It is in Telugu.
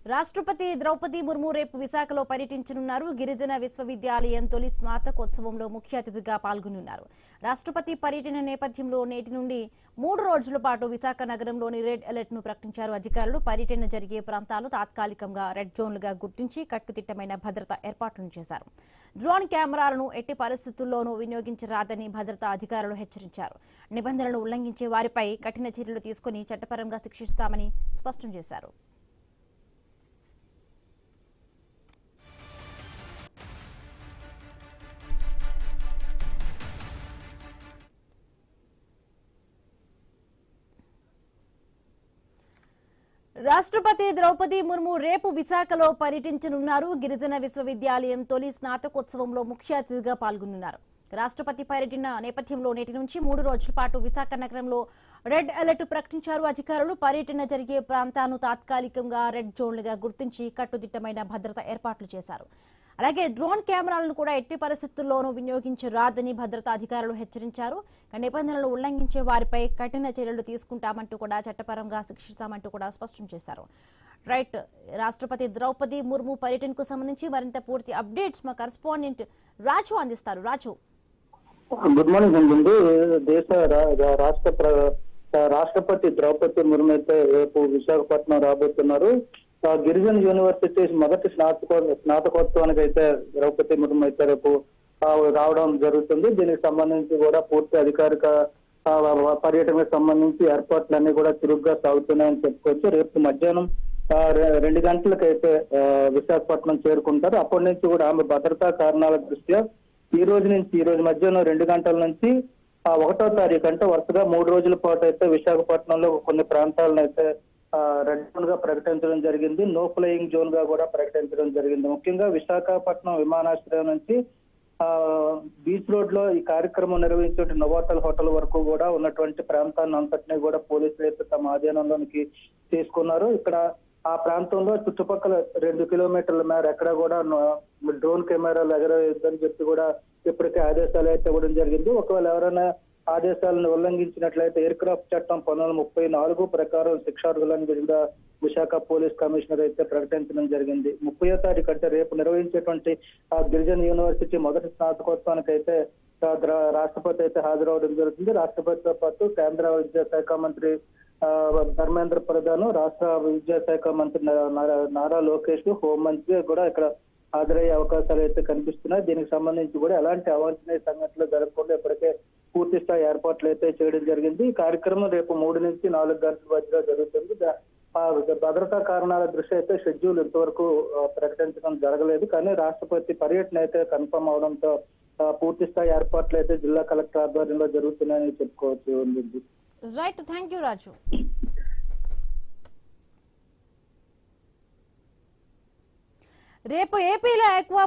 రాష్ట్రపతి ద్రౌపది ముర్ము రేపు విశాఖలో పర్యటించనున్నారు. గిరిజన విశ్వవిద్యాలయం తొలి స్నాతకోత్సవంలో ముఖ్య అతిథిగా పాల్గొనున్నారు. రాష్ట్రపతి పర్యటన నేపథ్యంలో నేటి నుండి 3 రోజుల పాటు విశాఖ నగరంలోని రెడ్ అలర్ట్ ను ప్రకటించారు అధికారులు. పర్యటన జరిగే ప్రాంతాలు తాత్కాలికంగా రెడ్ జోన్లుగా గుర్తించి కట్టుదిట్టమైన భద్రతా ఏర్పాట్లను చేశారు. డ్రోన్ కెమెరాలను ఎట్టి పరిస్థితుల్లోనూ వినియోగించరాదని భద్రతా అధికారులు హెచ్చరించారు. నిబంధనలను ఉల్లంఘించే వారిపై కఠిన చర్యలు తీసుకుని చట్టపరంగా శిక్షిస్తామని స్పష్టం చేశారు. రాష్ట్రపతి ద్రౌపది ముర్ము రేపు విశాఖలో పర్యటించనున్నారు. గిరిజన విశ్వవిద్యాలయం తొలి స్నాతకోత్సవంలో ముఖ్య అతిథిగా పాల్గొనున్నారు. రాష్ట్రపతి పర్యటన నేపథ్యంలో నేటి నుంచి 3 రోజుల పాటు విశాఖ నగరంలో రెడ్ అలర్ట్ ప్రకటించారు అధికారులు. పర్యటన జరిగే ప్రాంతాలను తాత్కాలికంగా రెడ్ జోన్లుగా గుర్తించి కట్టుదిట్టమైన భద్రతా ఏర్పాట్లు చేశారు. అలాగే డ్రోన్ కెమెరాలను కూడా ఎట్టి పరిస్థితుల్లోనూ వినియోగించరాదని భద్రతా అధికారులు హెచ్చరించారు. నిబంధనలు ఉల్లంఘించే వారిపై కఠిన చర్యలు తీసుకుంటామంటూ కూడా చట్టపరంగా శిక్షిస్తామంటూ కూడా స్పష్టం చేశారు. రైట్, రాష్ట్రపతి ద్రౌపది ముర్ము పర్యటనకు సంబంధించి మరింత పూర్తి అప్డేట్స్ మా కరెస్పాండెంట్ రాజు అందిస్తారు. రాజు, గుడ్ మార్నింగ్ అండి. దేశ రాష్ట్రపతి ద్రౌపది ముర్ము అయితే రేపు విశాఖపట్నం రాబోతున్నారు. గిరిజన యూనివర్సిటీ మొదటి స్నాతకోత్సవానికి అయితే ద్రౌపది ముర్ము అయితే రేపు రావడం జరుగుతుంది. దీనికి సంబంధించి కూడా పూర్తి అధికారిక పర్యటనకు సంబంధించి ఏర్పాట్లన్నీ కూడా చురుగ్గా సాగుతున్నాయని చెప్పుకోవచ్చు. రేపు మధ్యాహ్నం 2 గంటలకైతే విశాఖపట్నం చేరుకుంటారు. అప్పటి నుంచి కూడా ఆమె భద్రతా కారణాల దృష్ట్యా ఈ రోజు మధ్యాహ్నం 2 గంటల నుంచి 1వ తారీఖు అంటే వరుసగా 3 రోజుల పాటు అయితే విశాఖపట్నంలో కొన్ని ప్రాంతాలను అయితే రెడ్ జోన్ గా ప్రకటించడం జరిగింది. నో ఫ్లయింగ్ జోన్ గా కూడా ప్రకటించడం జరిగింది. ముఖ్యంగా విశాఖపట్నం విమానాశ్రయం నుంచి బీచ్ రోడ్ లో ఈ కార్యక్రమం నిర్వహించే నోవాటల్ హోటల్ వరకు కూడా ఉన్నటువంటి ప్రాంతాన్ని అంతటినీ కూడా పోలీసులు అయితే తమ ఆధీనంలోనికి తీసుకున్నారు. ఇక్కడ ఆ ప్రాంతంలో చుట్టుపక్కల 2 కిలోమీటర్ల మేర ఎక్కడ కూడా డ్రోన్ కెమెరాలు ఎగరవేయొద్దని చెప్పి కూడా ఇప్పటికే ఆదేశాలు అయితే ఇవ్వడం జరిగింది. ఒకవేళ ఎవరైనా ఆదేశాలను ఉల్లంఘించినట్లయితే ఎయిర్ క్రాఫ్ట్ చట్టం 1934 ప్రకారం శిక్షార్హులని కూడా విశాఖ పోలీస్ కమిషనర్ అయితే ప్రకటించడం జరిగింది. 30వ తారీఖు అంటే రేపు నిర్వహించేటువంటి గిరిజన యూనివర్సిటీ మొదటి స్నాతకోత్సవానికి అయితే రాష్ట్రపతి అయితే హాజరవడం జరుగుతుంది. రాష్ట్రపతితో పాటు కేంద్ర విద్యాశాఖ మంత్రి ధర్మేంద్ర ప్రధాన్, రాష్ట్ర విద్యాశాఖ మంత్రి నారా లోకేష్, హోంమంత్రి కూడా ఇక్కడ హాజరయ్యే అవకాశాలు అయితే కనిపిస్తున్నాయి. దీనికి సంబంధించి కూడా ఎలాంటి అవాంఛనీయ సంఘటనలు జరగకుండా ఇప్పటికే పూర్తి స్థాయి ఏర్పాట్లు అయితే చేయడం జరిగింది. ఈ కార్యక్రమం రేపు 3 నుంచి 4 గంటల మధ్యలో జరుగుతుంది. భద్రతా కారణాల దృష్ట్యా అయితే షెడ్యూల్ ఇంతవరకు ప్రకటించడం జరగలేదు. కానీ రాష్ట్రపతి పర్యటన అయితే కన్ఫర్మ్ అవడంతో పూర్తి స్థాయి ఏర్పాట్లు అయితే జిల్లా కలెక్టర్ ఆధ్వర్యంలో జరుగుతున్నాయని చెప్పుకోవచ్చు. రైట్, థ్యాంక్ యూ రాజు. రేపు ఏపీలో ఎక్కువ